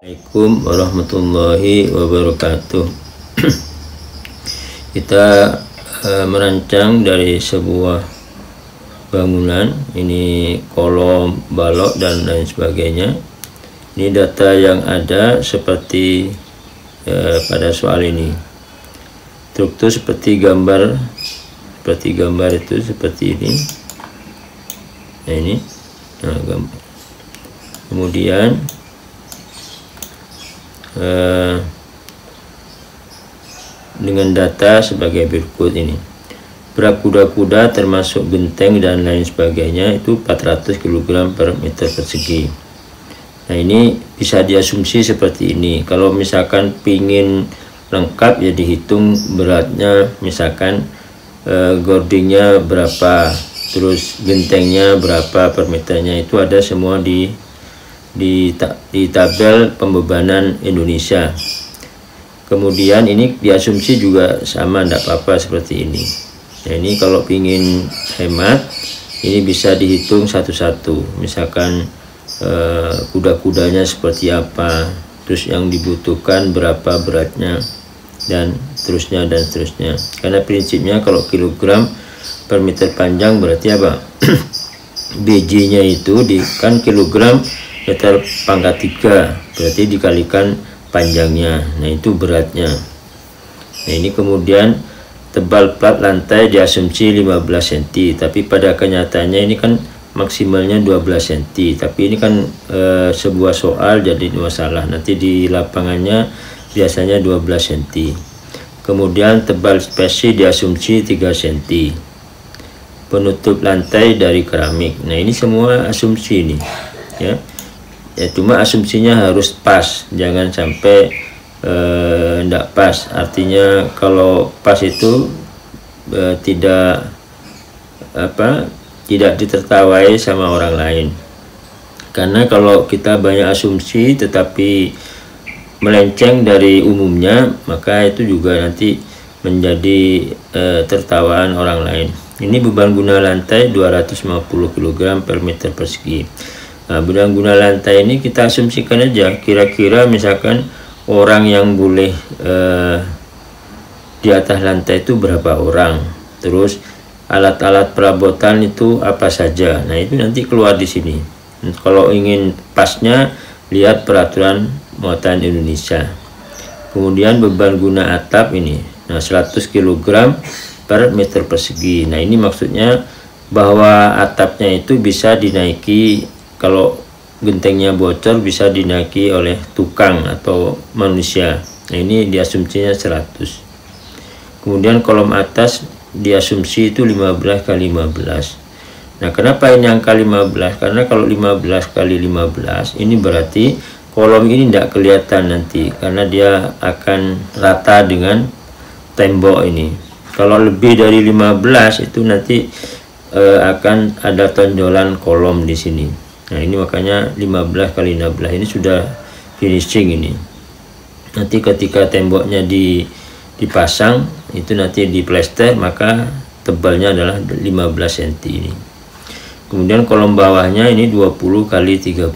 Assalamualaikum warahmatullahi wabarakatuh. Kita merancang dari sebuah bangunan, ini kolom, balok dan lain sebagainya. Ini data yang ada seperti pada soal ini. Struktur seperti gambar itu seperti ini. Nah ini, gambar. Kemudian dengan data sebagai berikut ini. Berat kuda-kuda termasuk genteng dan lain sebagainya itu 400 kg per meter persegi. Nah ini bisa diasumsi seperti ini. Kalau misalkan pingin lengkap ya dihitung beratnya, misalkan gordingnya berapa, terus gentengnya berapa per meternya, itu ada semua di tabel pembebanan Indonesia. Kemudian ini diasumsi juga sama, tidak apa-apa seperti ini. Nah ini kalau ingin hemat, ini bisa dihitung satu-satu. Misalkan kuda-kudanya seperti apa, terus yang dibutuhkan berapa beratnya, dan seterusnya dan seterusnya. Karena prinsipnya kalau kilogram per meter panjang berarti apa? BJ-nya itu kan kilogram meter pangkat 3, berarti dikalikan panjangnya. Nah itu beratnya. Nah ini kemudian tebal plat lantai diasumsi 15 cm, tapi pada kenyataannya ini kan maksimalnya 12 cm. Tapi ini kan sebuah soal, jadi masalah. Nanti di lapangannya biasanya 12 cm. Kemudian tebal spesi diasumsi 3 cm. Penutup lantai dari keramik. Nah ini semua asumsi ini, ya. Ya cuma asumsinya harus pas, jangan sampai tidak pas. Artinya kalau pas itu tidak ditertawai sama orang lain. Karena kalau kita banyak asumsi tetapi melenceng dari umumnya, maka itu juga nanti menjadi tertawaan orang lain. Ini beban guna lantai 250 kg per meter persegi. Nah, beban guna lantai ini kita asumsikan aja, kira-kira misalkan orang yang boleh di atas lantai itu berapa orang, terus alat-alat perabotan itu apa saja. Nah itu nanti keluar di sini. Kalau ingin pasnya, lihat peraturan muatan Indonesia. Kemudian beban guna atap ini, nah 100 kg per meter persegi. Nah ini maksudnya bahwa atapnya itu bisa dinaiki, kalau gentengnya bocor bisa dinaiki oleh tukang atau manusia. Nah ini diasumsinya 100. Kemudian kolom atas diasumsi itu 15 kali 15. Nah kenapa ini angka 15? Karena kalau 15 kali 15 ini berarti kolom ini tidak kelihatan nanti, karena dia akan rata dengan tembok ini. Kalau lebih dari 15 itu nanti akan ada tonjolan kolom di sini. Nah ini makanya 15 kali 16 ini sudah finishing ini. Nanti ketika temboknya dipasang itu nanti di plester, maka tebalnya adalah 15 cm ini. Kemudian kolom bawahnya ini 20 kali 30.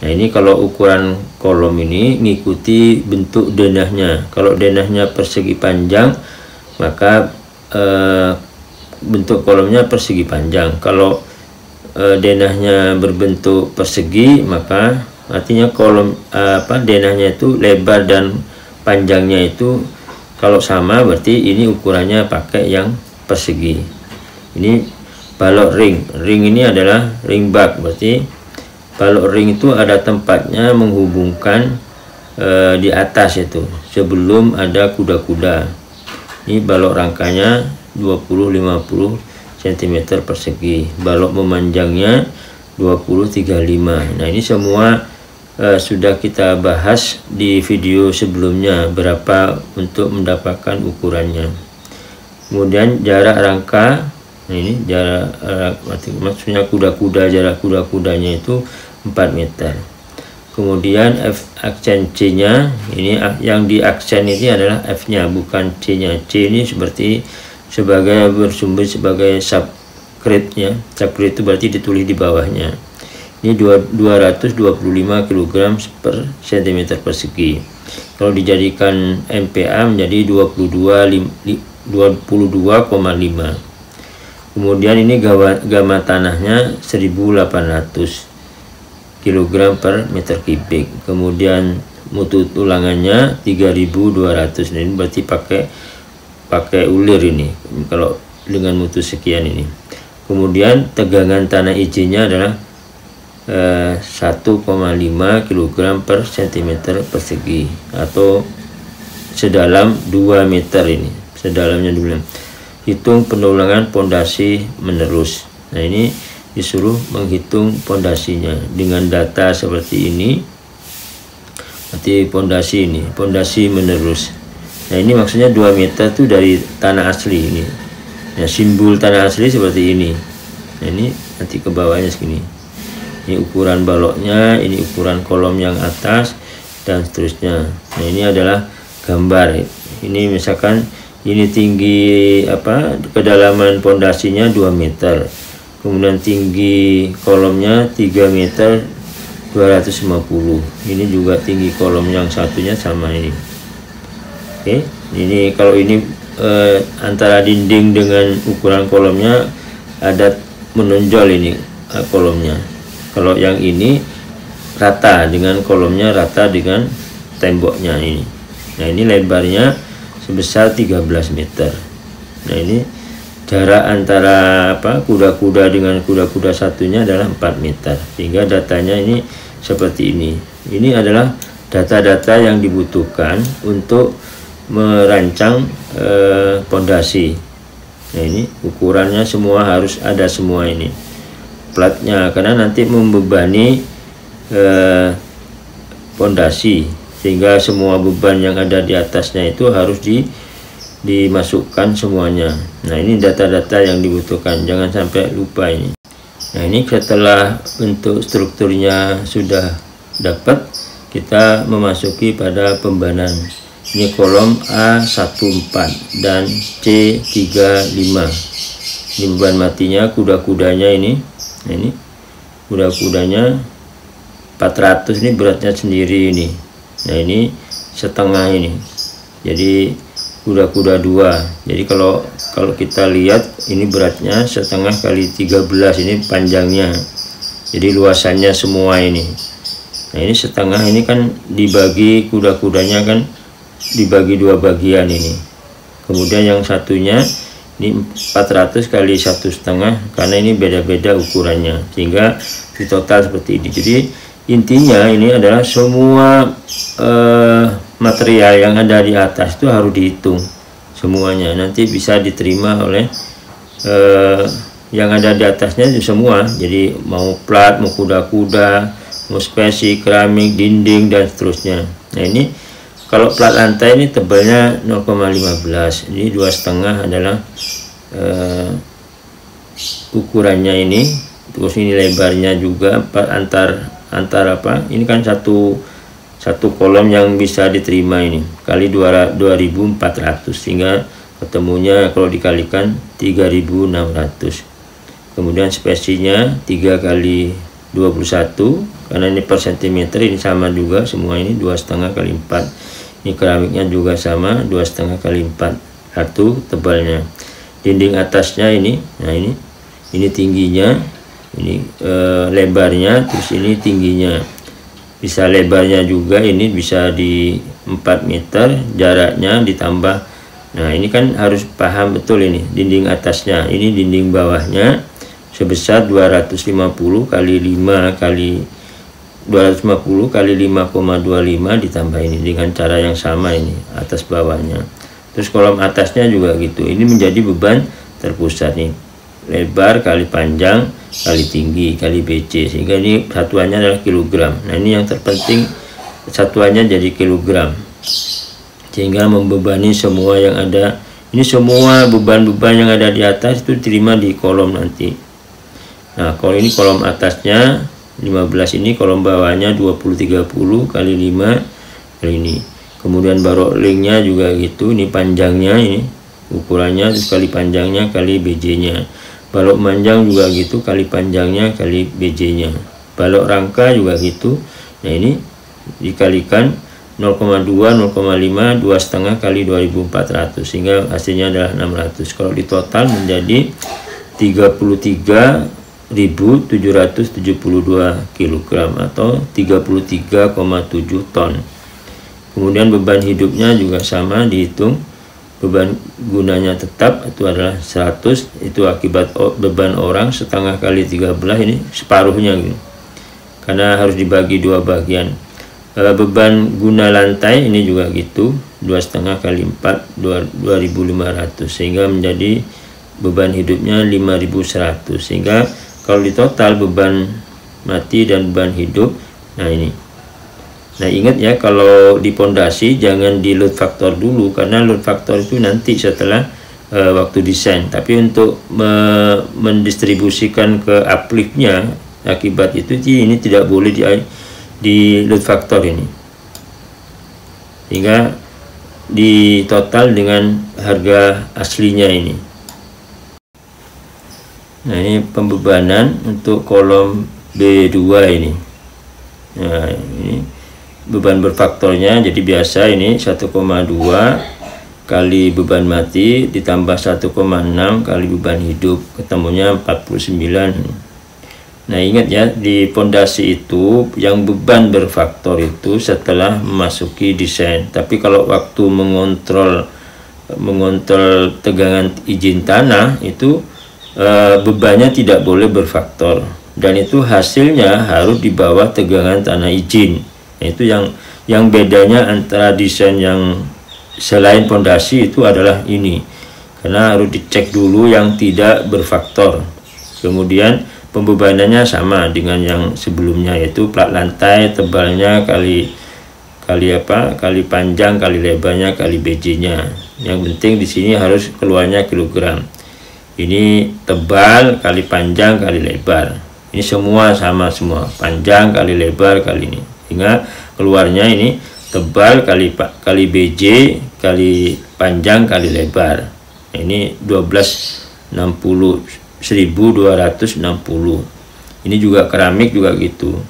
Nah ini kalau ukuran kolom ini ngikuti bentuk denahnya. Kalau denahnya persegi panjang, maka bentuk kolomnya persegi panjang. Kalau denahnya berbentuk persegi, maka artinya kolom denahnya itu lebar dan panjangnya itu kalau sama, berarti ini ukurannya pakai yang persegi. Ini balok ring ini adalah ring bak, berarti balok ring itu ada tempatnya menghubungkan di atas itu sebelum ada kuda-kuda. Ini balok rangkanya 20-50 cm persegi, balok memanjangnya 20-35. Nah ini semua sudah kita bahas di video sebelumnya, berapa untuk mendapatkan ukurannya. Kemudian jarak rangka, nah ini jarak maksudnya kuda-kuda, jarak kuda-kudanya itu 4 meter. Kemudian aksen C nya ini, yang di aksen ini adalah F nya bukan C nya. C ini bersumber sebagai subscript ya. Subscript itu berarti ditulis di bawahnya. Ini 225 kg per cm persegi. Kalau dijadikan MPa menjadi 22,5. Kemudian ini gamma tanahnya 1800 kg per meter kubik. Kemudian mutu tulangannya 3200. Nah, ini berarti pakai ulir ini kalau dengan mutu sekian ini. Kemudian tegangan tanah izinnya adalah 1,5 kg per cm persegi atau sedalam 2 meter ini, sedalamnya 2 meter. Hitung pendulangan pondasi menerus. Nah, ini disuruh menghitung pondasinya dengan data seperti ini. Berarti pondasi ini, pondasi menerus. Nah, ini maksudnya 2 meter itu dari tanah asli ini. Nah, simbol tanah asli seperti ini. Nah, ini nanti ke bawahnya segini. Ini ukuran baloknya, ini ukuran kolom yang atas, dan seterusnya. Nah, ini adalah gambar. Ini misalkan ini tinggi kedalaman pondasinya 2 meter. Kemudian tinggi kolomnya 3 meter 250. Ini juga tinggi kolom yang satunya sama ini. Oke, ini kalau ini antara dinding dengan ukuran kolomnya ada menonjol ini kolomnya. Kalau yang ini rata dengan kolomnya, rata dengan temboknya ini. Nah, ini lebarnya sebesar 13 meter. Nah, ini jarak antara kuda-kuda dengan kuda-kuda satunya adalah 4 meter. Sehingga datanya ini seperti ini. Ini adalah data-data yang dibutuhkan untuk merancang pondasi. Nah, ini ukurannya semua harus ada semua ini. Platnya, karena nanti membebani pondasi, sehingga semua beban yang ada di atasnya itu harus dimasukkan semuanya. Nah, ini data-data yang dibutuhkan, jangan sampai lupa ini. Nah, ini setelah bentuk strukturnya sudah dapat, kita memasuki pada pembanan. Ini kolom A14 dan C35. Ini beban matinya, kuda-kudanya ini. Nah, ini kuda-kudanya 400, ini beratnya sendiri ini. Nah, ini setengah ini. Jadi kuda-kuda 2. Jadi kalau kita lihat ini beratnya setengah kali 13, ini panjangnya. Jadi luasannya semua ini. Nah, ini setengah, ini kan dibagi kuda-kudanya kan dibagi 2 bagian ini. Kemudian yang satunya ini 400 kali 1,5, karena ini beda-beda ukurannya, sehingga di total seperti ini. Jadi intinya ini adalah semua material yang ada di atas itu harus dihitung semuanya, nanti bisa diterima oleh yang ada di atasnya itu semua. Jadi mau plat, mau kuda-kuda, mau spesi, keramik, dinding, dan seterusnya. Nah, ini kalau plat lantai ini tebalnya 0,15. Ini 2,5 adalah ukurannya ini. Terus ini lebarnya juga antar ini kan satu kolom yang bisa diterima ini kali 2400, sehingga ketemunya kalau dikalikan 3600. Kemudian spesinya 3 kali 21, karena ini per sentimeter, ini sama juga semua, ini 2,5 kali 4. Ini keramiknya juga sama, 2,5 kali 4, satu tebalnya. Dinding atasnya ini, nah ini tingginya, ini lebarnya, terus ini tingginya. Bisa lebarnya juga, ini bisa di 4 meter, jaraknya ditambah. Nah, ini kan harus paham betul ini dinding atasnya, ini dinding bawahnya sebesar 250 kali 5 kali 250 kali 5,25 ditambah ini dengan cara yang sama, ini atas bawahnya. Terus kolom atasnya juga gitu, ini menjadi beban terpusat nih, lebar kali panjang kali tinggi kali BC, sehingga ini satuannya adalah kilogram. Nah, ini yang terpenting, satuannya jadi kilogram, sehingga membebani semua yang ada. Ini semua beban-beban yang ada di atas itu diterima di kolom nanti. Nah, kalau ini kolom atasnya 15, ini kolom bawahnya 20-30 kali 5 kali ini. Kemudian barok linknya juga gitu, ini panjangnya, ini ukurannya terus kali panjangnya kali BJ nya. Balok panjang juga gitu, kali panjangnya kali BJ nya. balok rangka juga gitu. Nah ini dikalikan 0,2, 0,5, 2,5 kali 2.400 sehingga hasilnya adalah 600. Kalau di total menjadi 33.772 kg atau 33,7 ton. Kemudian beban hidupnya juga sama dihitung. Beban gunanya tetap itu adalah 100, itu akibat beban orang setengah kali 13, ini separuhnya gitu. Karena harus dibagi dua bagian. Beban guna lantai ini juga gitu, 2,5 kali 4, 2.500 sehingga menjadi beban hidupnya 5.100. Sehingga kalau di total beban mati dan beban hidup, nah ini. Nah ingat ya, kalau di pondasi jangan di load factor dulu, karena load factor itu nanti setelah waktu desain. Tapi untuk mendistribusikan ke upliftnya, akibat itu ini tidak boleh di load factor ini, hingga di total dengan harga aslinya ini. Nah ini pembebanan untuk kolom B2 ini. Nah ini beban berfaktornya, jadi biasa ini 1,2 kali beban mati ditambah 1,6 kali beban hidup, ketemunya 49. Nah ingat ya, di pondasi itu yang beban berfaktor itu setelah memasuki desain. Tapi kalau waktu mengontrol tegangan izin tanah itu bebannya tidak boleh berfaktor, dan itu hasilnya harus di bawah tegangan tanah izin. Nah, itu yang bedanya antara desain yang selain pondasi itu adalah ini, karena harus dicek dulu yang tidak berfaktor. Kemudian pembebanannya sama dengan yang sebelumnya, yaitu plat lantai tebalnya kali panjang kali lebarnya kali BJ-nya. Yang penting di sini harus keluarnya kilogram. Ini tebal kali panjang kali lebar. Ini semua sama semua, panjang kali lebar kali ini. Sehingga keluarnya ini tebal kali BJ kali panjang kali lebar. Nah, ini 1260, 1260. Ini juga keramik juga gitu.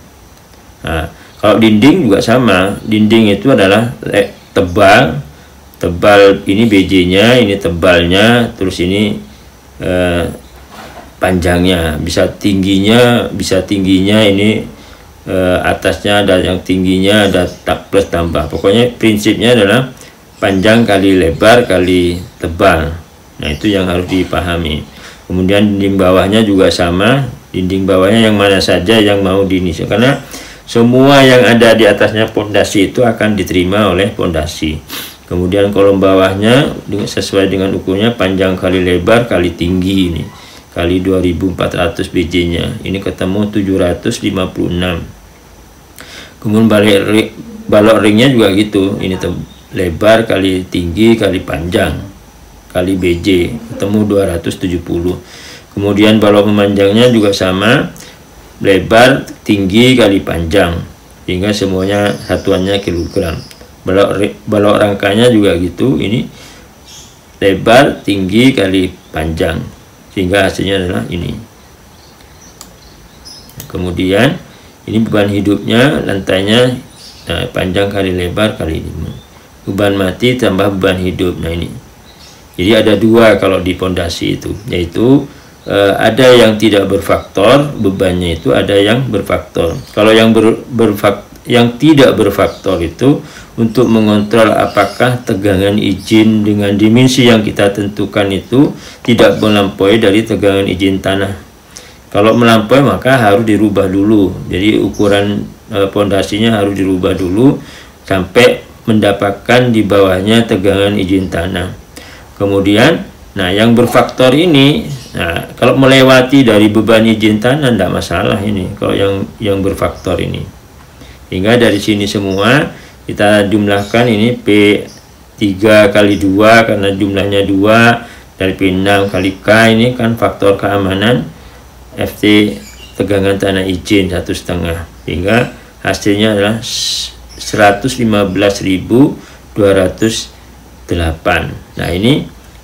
Nah, kalau dinding juga sama. Dinding itu adalah tebal ini BJ-nya, ini tebalnya, terus ini panjangnya, bisa tingginya ini atasnya ada yang tingginya, ada plus tambah. Pokoknya prinsipnya adalah panjang kali lebar kali tebal. Nah itu yang harus dipahami. Kemudian dinding bawahnya juga sama. Dinding bawahnya yang mana saja yang mau diinisial, karena semua yang ada di atasnya pondasi itu akan diterima oleh pondasi. Kemudian kolom bawahnya sesuai dengan ukurnya, panjang kali lebar kali tinggi ini kali 2400 BJ-nya, ini ketemu 756. Kemudian balok ringnya juga gitu, ini lebar kali tinggi kali panjang kali BJ, ketemu 270. Kemudian balok memanjangnya juga sama, lebar tinggi kali panjang, sehingga semuanya satuannya kilogram. Balok rangkanya juga gitu, ini lebar tinggi kali panjang, sehingga hasilnya adalah ini. Kemudian ini beban hidupnya, lantainya panjang kali lebar kali 5. Beban mati tambah beban hidup. Nah ini, jadi ada dua kalau di pondasi itu, yaitu ada yang tidak berfaktor bebannya, itu ada yang berfaktor. Kalau yang tidak berfaktor itu untuk mengontrol apakah tegangan izin dengan dimensi yang kita tentukan itu tidak melampaui dari tegangan izin tanah. Kalau melampaui maka harus dirubah dulu. Jadi ukuran pondasinya harus dirubah dulu sampai mendapatkan di bawahnya tegangan izin tanah. Kemudian, nah yang berfaktor ini, nah kalau melewati dari beban izin tanah tidak masalah ini. Kalau yang berfaktor ini, hingga dari sini semua kita jumlahkan ini P3 kali 2 karena jumlahnya 2, dari P6 kali K ini kan faktor keamanan, FT tegangan tanah izin 1,5, hingga hasilnya adalah 115.208. Nah ini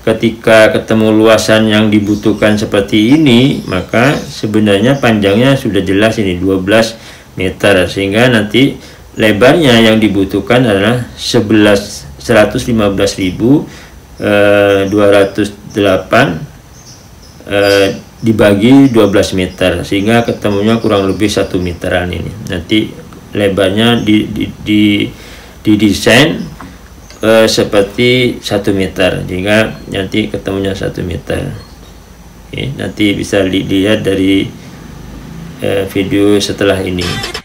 ketika ketemu luasan yang dibutuhkan seperti ini, maka sebenarnya panjangnya sudah jelas ini 12 meter, sehingga nanti lebarnya yang dibutuhkan adalah 115.208 dibagi 12 meter, sehingga ketemunya kurang lebih 1 meteran ini. Nanti lebarnya didesain seperti 1 meter, sehingga nanti ketemunya 1 meter. Oke, nanti bisa dilihat dari video setelah ini.